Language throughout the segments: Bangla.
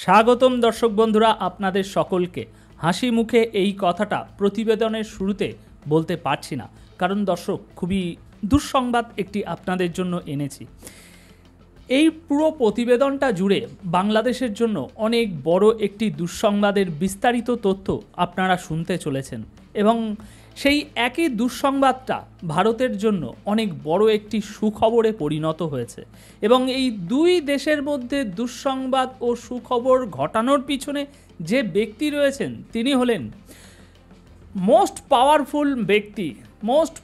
স্বাগতম দর্শক বন্ধুরা, আপনাদের সকলকে। হাসি মুখে এই কথাটা প্রতিবেদনের শুরুতে বলতে পারছি না, কারণ দর্শক খুবই দুঃসংবাদ একটি আপনাদের জন্য এনেছি। এই পুরো প্রতিবেদনটা জুড়ে বাংলাদেশের জন্য অনেক বড় একটি দুঃসংবাদের বিস্তারিত তথ্য আপনারা শুনতে চলেছেন, এবং সেই একই দুঃসংবাদটা ভারতের জন্য অনেক বড় একটি সুখবরে পরিণত হয়েছে। এবং এই দুই দেশের মধ্যে দুঃসংবাদ ও সুখবর ঘটানোর পিছনে যে ব্যক্তি রয়েছেন তিনি হলেন most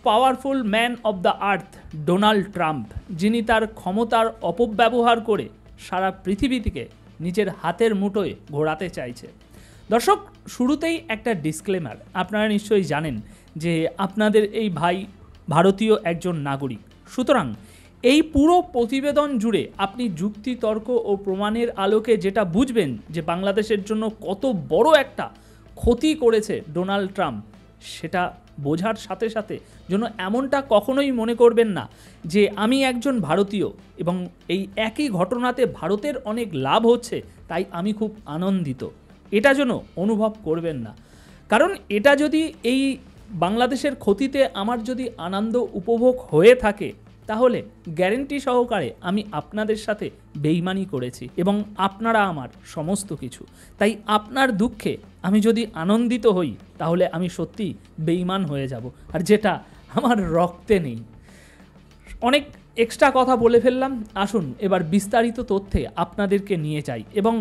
powerful man of the earth, Donald Trump, যিনি তার ক্ষমতার অপব্যবহার করে সারা পৃথিবীটিকে নিজের হাতের মুঠোয় ঘোরাতে চাইছে। দর্শক, শুরুতেই একটা ডিসক্লেমার। আপনারা নিশ্চয়ই জানেন যে আপনাদের এই ভাই ভারতীয় একজন নাগরিক, সুতরাং এই পুরো প্রতিবেদন জুড়ে আপনি যুক্তি, তর্ক ও প্রমাণের আলোকে যেটা বুঝবেন যে বাংলাদেশের জন্য কত বড় একটা ক্ষতি করেছে ডোনাল্ড ট্রাম্প, সেটা বোঝার সাথে সাথে যেন এমনটা কখনোই মনে করবেন না যে আমি একজন ভারতীয় এবং এই একই ঘটনাতে ভারতের অনেক লাভ হচ্ছে তাই আমি খুব আনন্দিত, এটা যেন অনুভব করবেন না। কারণ এটা যদি এই বাংলাদেশের ক্ষতিতে আমার যদি আনন্দ উপভোগ হয়ে থাকে, তাহলে গ্যারেন্টি সহকারে আমি আপনাদের সাথে বেইমানি করেছি এবং আপনারা আমার সমস্ত কিছু। তাই আপনার দুঃখে আমি যদি আনন্দিত হই তাহলে আমি সত্যি বেইমান হয়ে যাব, আর যেটা আমার রক্তে নেই। অনেক এক্সট্রা কথা বলে ফেললাম, আসুন এবার বিস্তারিত তথ্যে আপনাদেরকে নিয়ে যাই। এবং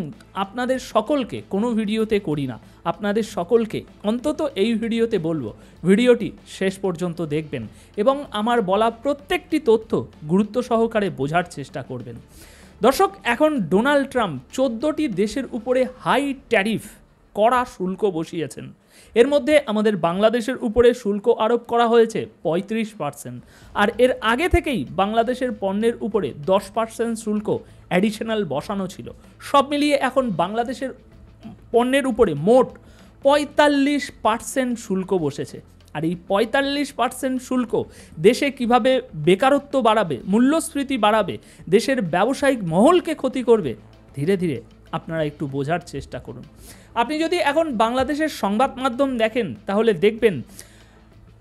আপনাদের সকলকে কোনো ভিডিওতে করি না, আপনাদের সকলকে অন্তত এই ভিডিওতে বলবো ভিডিওটি শেষ পর্যন্ত দেখবেন এবং আমার বলা প্রত্যেকটি তথ্য গুরুত্ব সহকারে বোঝার চেষ্টা করবেন। দর্শক, এখন ডোনাল্ড ট্রাম্প 14টি দেশের উপরে হাই ট্যারিফ, কড়া শুল্ক বসিয়েছেন। এর মধ্যে আমাদের বাংলাদেশের উপরে শুল্ক আরোপ করা হয়েছে 35%, আর এর আগে থেকেই বাংলাদেশের পণ্যের উপরে 10% শুল্ক অ্যাডিশনাল বসানো ছিল। সব মিলিয়ে এখন বাংলাদেশের পণ্যের উপরে মোট 45% শুল্ক বসেছে। আর এই 45% শুল্ক দেশে কিভাবে বেকারত্ব বাড়াবে, মূল্যস্ফীতি বাড়াবে, দেশের ব্যবসায়িক মহলকে ক্ষতি করবে, ধীরে ধীরে আপনারা একটু বোঝার চেষ্টা করুন। আপনি যদি এখন বাংলাদেশের সংবাদ মাধ্যম দেখেন তাহলে দেখবেন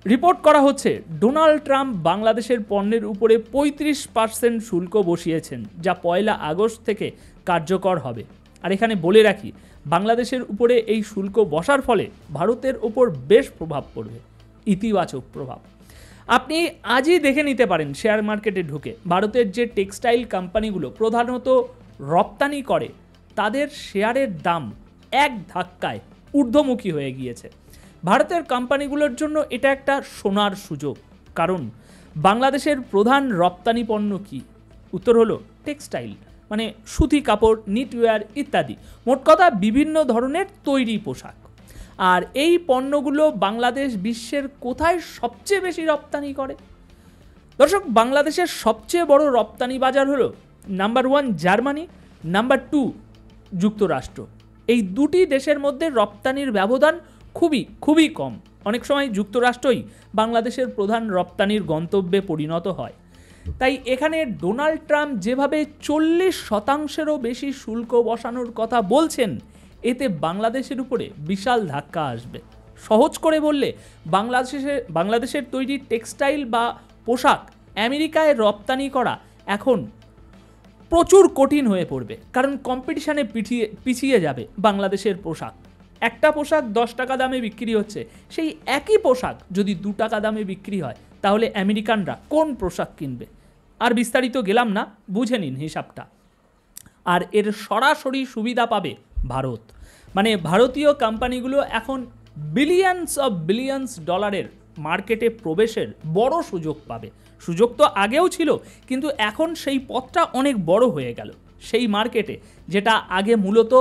রিপোর্ট করা হচ্ছে ডোনাল্ড ট্রাম্প বাংলাদেশের পণ্যের উপরে 35% শুল্ক বসিয়েছেন, যা 1 আগস্ট থেকে কার্যকর হবে। আর এখানে বলে রাখি, বাংলাদেশের উপরে এই শুল্ক বসার ফলে ভারতের ওপর বেশ প্রভাব পড়বে, ইতিবাচক প্রভাব। আপনি আজই দেখে নিতে পারেন শেয়ার মার্কেটে ঢুকে ভারতের যে টেক্সটাইল কোম্পানিগুলো প্রধানত রপ্তানি করে তাদের শেয়ারের দাম এক ধাক্কায় ঊর্ধ্বমুখী হয়ে গিয়েছে। ভারতের কোম্পানিগুলোর জন্য এটা একটা সোনার সুযোগ, কারণ বাংলাদেশের প্রধান রপ্তানি পণ্য কি? উত্তর হলো টেক্সটাইল, মানে সুতি কাপড়, নিটওয়্যার ইত্যাদি, মোট কথা বিভিন্ন ধরনের তৈরি পোশাক। আর এই পণ্যগুলো বাংলাদেশ বিশ্বের কোথায় সবচেয়ে বেশি রপ্তানি করে? দর্শক, বাংলাদেশের সবচেয়ে বড় রপ্তানি বাজার হলো নাম্বার 1 জার্মানি, নাম্বার 2 যুক্তরাষ্ট্র। এই দুটি দেশের মধ্যে রপ্তানির ব্যবধান খুবই কম। অনেক সময় যুক্তরাষ্ট্রই বাংলাদেশের প্রধান রপ্তানির গন্তব্যে পরিণত হয়। তাই এখানে ডোনাল্ড ট্রাম্প যেভাবে 40%-এরও বেশি শুল্ক বসানোর কথা বলছেন, এতে বাংলাদেশের উপরে বিশাল ধাক্কা আসবে। সহজ করে বললে, বাংলাদেশের তৈরি টেক্সটাইল বা পোশাক আমেরিকায় রপ্তানি করা এখন প্রচুর কঠিন হয়ে পড়বে, কারণ কম্পিটিশানে পিছিয়ে যাবে বাংলাদেশের পোশাক। একটা পোশাক 10 টাকা দামে বিক্রি হচ্ছে, সেই একই পোশাক যদি 2 টাকা দামে বিক্রি হয় তাহলে আমেরিকানরা কোন পোশাক কিনবে? আর বিস্তারিত গেলাম না, বুঝে নিন হিসাবটা। আর এর সরাসরি সুবিধা পাবে ভারত, মানে ভারতীয় কোম্পানিগুলো এখন বিলিয়ন্স ডলারের মার্কেটে প্রবেশের বড় সুযোগ পাবে। সুযোগ তো আগেও ছিল, কিন্তু এখন সেই পথটা অনেক বড় হয়ে গেল সেই মার্কেটে, যেটা আগে মূলত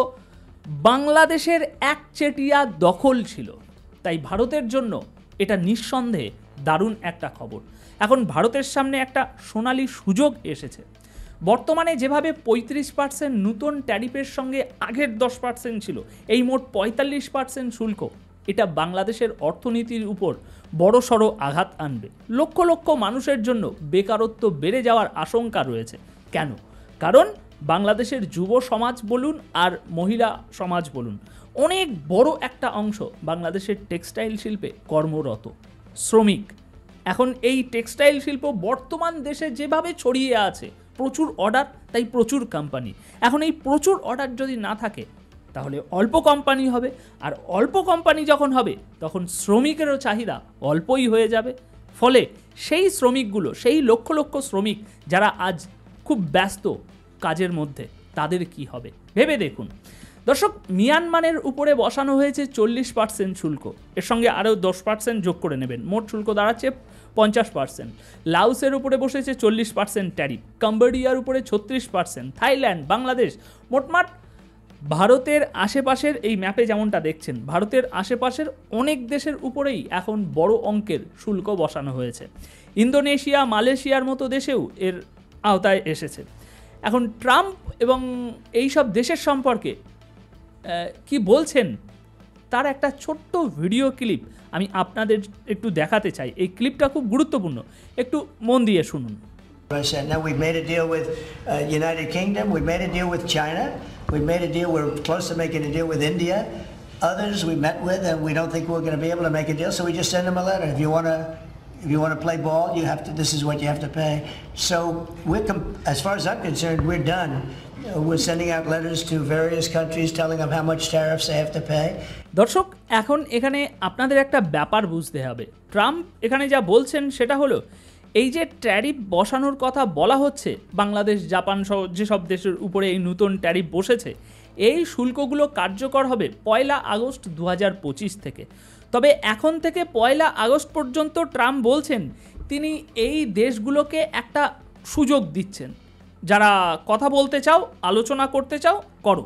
বাংলাদেশের একচেটিয়া দখল ছিল। তাই ভারতের জন্য এটা নিঃসন্দেহে দারুণ একটা খবর। এখন ভারতের সামনে একটা সোনালী সুযোগ এসেছে। বর্তমানে যেভাবে 35% নতুন ট্যারিফের সঙ্গে আগের 10% ছিল, এই মোট 45% শুল্ক, এটা বাংলাদেশের অর্থনীতির উপর বড়সড় আঘাত আনবে। লক্ষ লক্ষ মানুষের জন্য বেকারত্ব বেড়ে যাওয়ার আশঙ্কা রয়েছে। কেন? কারণ বাংলাদেশের যুব সমাজ বলুন আর মহিলা সমাজ বলুন, অনেক বড় একটা অংশ বাংলাদেশের টেক্সটাইল শিল্পে কর্মরত শ্রমিক। এখন এই টেক্সটাইল শিল্প বর্তমান দেশে যেভাবে ছড়িয়ে আছে, প্রচুর অর্ডার, তাই প্রচুর কোম্পানি। এখন এই প্রচুর অর্ডার যদি না থাকে তাহলে অল্প কোম্পানি হবে, আর অল্প কোম্পানি যখন হবে তখন শ্রমিকেরও চাহিদা অল্পই হয়ে যাবে। ফলে সেই শ্রমিকগুলো, সেই লক্ষ লক্ষ শ্রমিক যারা আজ খুব ব্যস্ত কাজের মধ্যে, তাদের কি হবে ভেবে দেখুন। দর্শক, মিয়ানমারের উপরে বসানো হয়েছে 40% শুল্ক, এর সঙ্গে আরও 10% যোগ করে নেবেন, মোট শুল্ক দাঁড়াচ্ছে 50%। লাওসের উপরে বসেছে 40% ট্যারিফ, কম্বোডিয়ার উপরে 36%, থাইল্যান্ড, বাংলাদেশ, মোটমাট ভারতের আশেপাশের এই ম্যাপে যেমনটা দেখছেন, ভারতের আশেপাশের অনেক দেশের উপরেই এখন বড় অঙ্কের শুল্ক বসানো হয়েছে। ইন্দোনেশিয়া, মালয়েশিয়ার মতো দেশেও এর আওতায় এসেছে। এখন ট্রাম্প এবং এই সব দেশের সম্পর্কে কি বলছেন তার একটা ছোট্ট ভিডিও ক্লিপ আমি আপনাদের একটু দেখাতে চাই। এই ক্লিপটা খুব গুরুত্বপূর্ণ, একটু মন দিয়ে শুনুন। Now we've made a deal with United Kingdom. We've made a deal with China. We've made a deal. We're close to making a deal with India. Others we met with, and we don't think we're going to be able to make a deal. So we just send them a letter. If you want to play ball, you have to. This is what you have to pay. So as far as I'm concerned, we're done. We're sending out letters to various countries telling them how much tariffs they have to pay. দর্শক, এখন এখানে আপনাদের একটা ব্যাপার বুঝতে হবে। ট্রাম্প এখানে যা বলছেন সেটা হলো, এই যে ট্যারিফ বসানোর কথা বলা হচ্ছে, বাংলাদেশ, জাপান সহ যেসব দেশের উপরে এই নতুন ট্যারিফ বসেছে, এই শুল্কগুলো কার্যকর হবে 1 আগস্ট 2025 থেকে। তবে এখন থেকে 1 আগস্ট পর্যন্ত ট্রাম্প বলছেন তিনি এই দেশগুলোকে একটা সুযোগ দিচ্ছেন, যারা কথা বলতে চাও, আলোচনা করতে চাও, করো।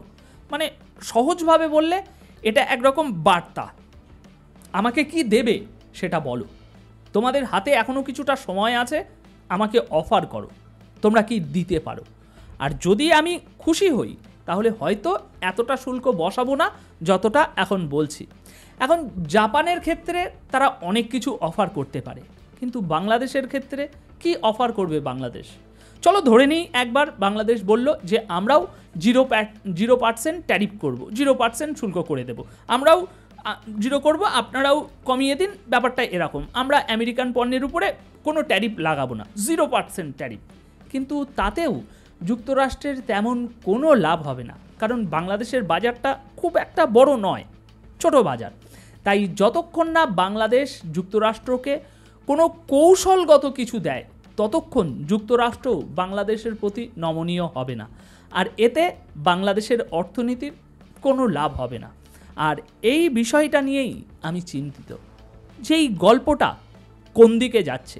মানে সহজভাবে বললে এটা একরকম বার্তা, আমাকে কি দেবে সেটা বলো, তোমাদের হাতে এখনও কিছুটা সময় আছে, আমাকে অফার করো, তোমরা কি দিতে পারো। আর যদি আমি খুশি হই তাহলে হয়তো এতটা শুল্ক বসাবো না যতটা এখন বলছি। এখন জাপানের ক্ষেত্রে তারা অনেক কিছু অফার করতে পারে, কিন্তু বাংলাদেশের ক্ষেত্রে কি অফার করবে বাংলাদেশ? চলো ধরে নিই একবার বাংলাদেশ বলল যে আমরাও 0% ট্যারিফ করব, 0% শুল্ক করে দেব, আমরাও 0 করব, আপনারাও কমিয়ে দিন, ব্যাপারটা এরকম, আমরা আমেরিকান পণ্যের উপরে কোনো ট্যারিফ লাগাবো না, 0% ট্যারিফ। কিন্তু তাতেও যুক্তরাষ্ট্রের তেমন কোনো লাভ হবে না, কারণ বাংলাদেশের বাজারটা খুব একটা বড় নয়, ছোট বাজার। তাই যতক্ষণ না বাংলাদেশ যুক্তরাষ্ট্রকে কোনো কৌশলগত কিছু দেয়, ততক্ষণ যুক্তরাষ্ট্র বাংলাদেশের প্রতি নমনীয় হবে না, আর এতে বাংলাদেশের অর্থনীতির কোনো লাভ হবে না। আর এই বিষয়টা নিয়েই আমি চিন্তিত, যে এই গল্পটা কোন দিকে যাচ্ছে।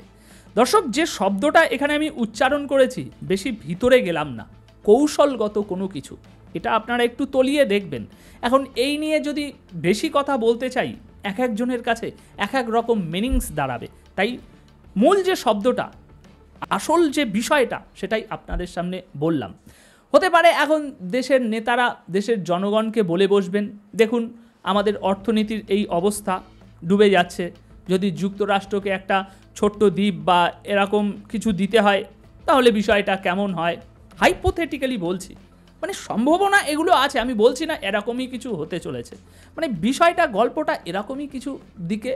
দর্শক, যে শব্দটা এখানে আমি উচ্চারণ করেছি, বেশি ভিতরে গেলাম না, কৌশলগত কোনো কিছু, এটা আপনারা একটু তলিয়ে দেখবেন। এখন এই নিয়ে যদি বেশি কথা বলতে চাই, এক একজনের কাছে এক এক রকম মিনিংস দাঁড়াবে। তাই মূল যে শব্দটা, আসল যে বিষয়টা, সেটাই আপনাদের সামনে বললাম। হতে পারে এখন দেশের নেতারা দেশের জনগণকে বলে বসবেন, দেখুন আমাদের অর্থনীতির এই অবস্থা, ডুবে যাচ্ছে, যদি যুক্তরাষ্ট্রকে একটা ছোট্ট দ্বীপ বা এরকম কিছু দিতে হয় তাহলে বিষয়টা কেমন হয়। হাইপোথেটিক্যালি বলছি, মানে সম্ভাবনা এগুলো আছে, আমি বলছি না এরকমই কিছু হতে চলেছে, মানে বিষয়টা, গল্পটা এরকমই কিছু দিকে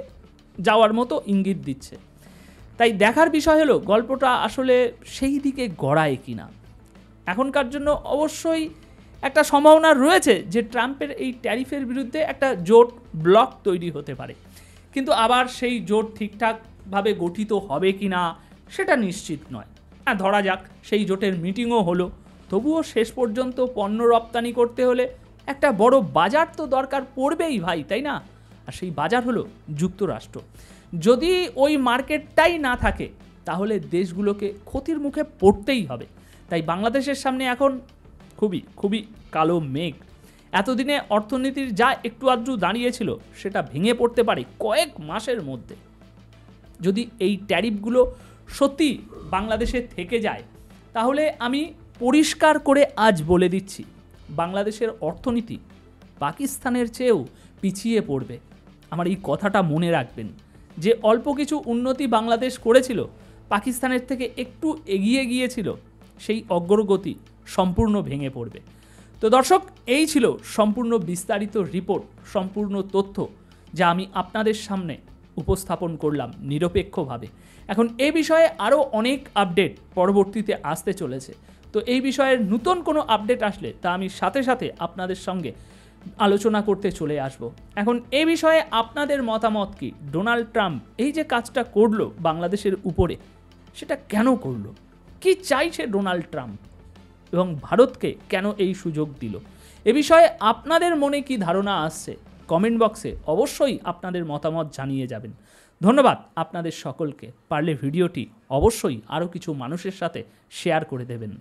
যাওয়ার মতো ইঙ্গিত দিচ্ছে। তাই দেখার বিষয় হলো গল্পটা আসলে সেই দিকে গড়ায় কিনা। এখনকার জন্য অবশ্যই একটা সম্ভাবনা রয়েছে যে ট্রাম্পের এই ট্যারিফের বিরুদ্ধে একটা জোট ব্লক তৈরি হতে পারে, কিন্তু আবার সেই জোট ঠিকঠাকভাবে গঠিত হবে কি না সেটা নিশ্চিত নয়। হ্যাঁ, ধরা যাক সেই জোটের মিটিংও হলো, তবুও শেষ পর্যন্ত পণ্য রপ্তানি করতে হলে একটা বড় বাজার তো দরকার পড়বেই ভাই, তাই না? আর সেই বাজার হলো যুক্তরাষ্ট্র। যদি ওই মার্কেটটাই না থাকে তাহলে দেশগুলোকে ক্ষতির মুখে পড়তেই হবে। তাই বাংলাদেশের সামনে এখন খুবই খুবই কালো মেঘ। এতদিনে অর্থনীতির যা একটু আধটু দাঁড়িয়েছিল সেটা ভেঙে পড়তে পারে কয়েক মাসের মধ্যে। যদি এই ট্যারিফগুলো সত্যি বাংলাদেশে থেকে যায় তাহলে আমি পরিষ্কার করে আজ বলে দিচ্ছি, বাংলাদেশের অর্থনীতি পাকিস্তানের চেয়েও পিছিয়ে পড়বে। আমার এই কথাটা মনে রাখবেন, যে অল্প কিছু উন্নতি বাংলাদেশ করেছিল, পাকিস্তানের থেকে একটু এগিয়ে গিয়েছিল, সেই অগ্রগতি সম্পূর্ণ ভেঙে পড়বে। তো দর্শক, এই ছিল সম্পূর্ণ বিস্তারিত রিপোর্ট, সম্পূর্ণ তথ্য যা আমি আপনাদের সামনে উপস্থাপন করলাম নিরপেক্ষভাবে। এখন এই বিষয়ে আরও অনেক আপডেট পরবর্তীতে আসতে চলেছে। তো এই বিষয়ের নতুন কোনো আপডেট আসলে তা আমি সাথে সাথে আপনাদের সঙ্গে আলোচনা করতে চলে আসব। এখন এই বিষয়ে আপনাদের মতামত কি? ডোনাল্ড ট্রাম্প এই যে কাজটা করলো বাংলাদেশের উপরে, সেটা কেন করলো? কি চাইছে ডোনাল্ড ট্রাম্প এবং ভারতকে কেন এই সুযোগ দিল? এ বিষয়ে আপনাদের মনে কি ধারণা আসছে কমেন্ট বক্সে অবশ্যই আপনাদের মতামত জানিয়ে যাবেন। ধন্যবাদ আপনাদের সকলকে। পারলে ভিডিওটি অবশ্যই আরও কিছু মানুষের সাথে শেয়ার করে দেবেন।